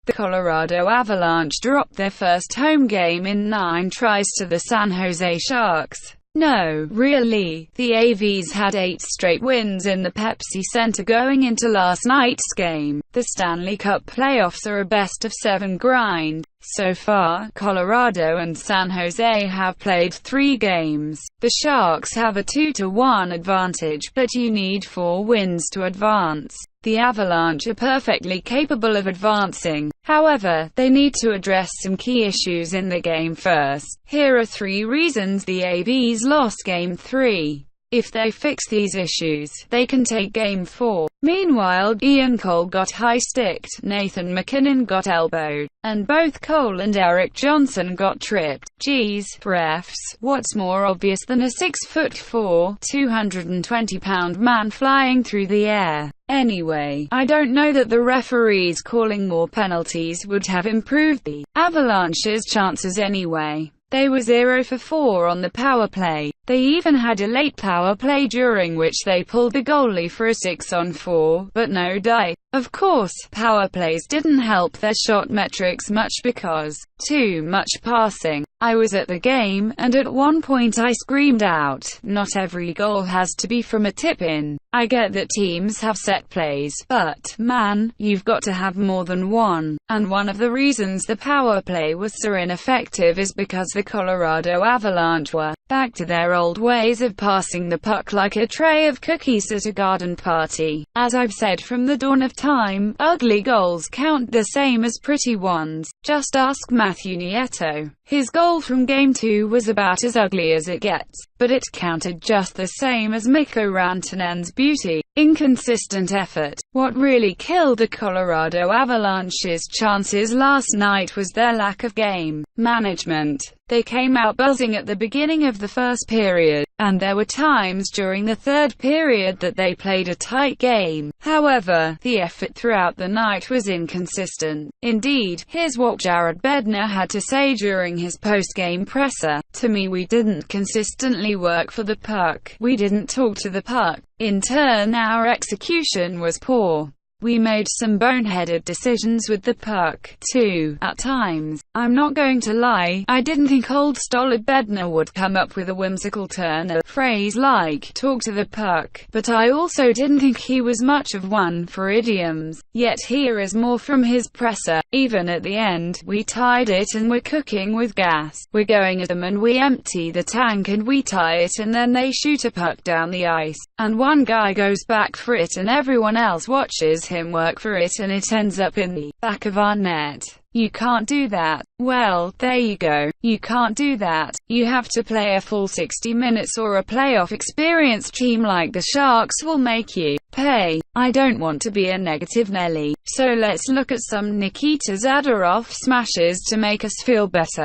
The Colorado Avalanche dropped their first home game in 9 tries to the San Jose Sharks. No, really, the AVs had 8 straight wins in the Pepsi Center going into last night's game. The Stanley Cup playoffs are a best-of-7 grind. So far, Colorado and San Jose have played 3 games. The Sharks have a 2-1 advantage, but you need 4 wins to advance. The Avalanche are perfectly capable of advancing. However, they need to address some key issues in the game first. Here are 3 reasons the AVs lost Game 3. If they fix these issues, they can take Game 4. Meanwhile, Ian Cole got high-sticked, Nathan MacKinnon got elbowed, and both Cole and Eric Johnson got tripped. Geez, refs, what's more obvious than a 6'4", 220-pound man flying through the air? Anyway, I don't know that the referees calling more penalties would have improved the Avalanche's chances anyway. They were 0 for 4 on the power play. They even had a late power play during which they pulled the goalie for a 6-on-4, but no die. Of course, power plays didn't help their shot metrics much because too much passing. I was at the game, and at one point I screamed out, "Not every goal has to be from a tip-in." I get that teams have set plays, but, man, you've got to have more than one. And one of the reasons the power play was so ineffective is because the Colorado Avalanche were back to their old ways of passing the puck like a tray of cookies at a garden party. As I've said from the dawn of time, ugly goals count the same as pretty ones. Just ask Matthew Nieto. His goal from Game 2 was about as ugly as it gets, but it counted just the same as Mikko Rantanen's beauty. Inconsistent effort. What really killed the Colorado Avalanche's chances last night was their lack of game management. They came out buzzing at the beginning of the first period, and there were times during the third period that they played a tight game. However, the effort throughout the night was inconsistent. Indeed, here's what Jared Bednar had to say during his post-game presser. "To me, we didn't consistently work for the puck. We didn't talk to the puck. In turn, our execution was poor. We made some boneheaded decisions with the puck, too, at times. I'm not going to lie, I didn't think old stolid Bednar would come up with a whimsical turn of phrase like, talk to the puck, but I also didn't think he was much of one for idioms. Yet here is more from his presser. Even at the end, we tied it and we're cooking with gas. We're going at them and we empty the tank and we tie it and then they shoot a puck down the ice. And one guy goes back for it and everyone else watches him work for it and it ends up in the back of our net. You can't do that." Well, there you go. You can't do that. You have to play a full 60 minutes or a playoff experienced team like the Sharks will make you pay. I don't want to be a negative Nelly, so let's look at some Nikita Zadorov smashes to make us feel better.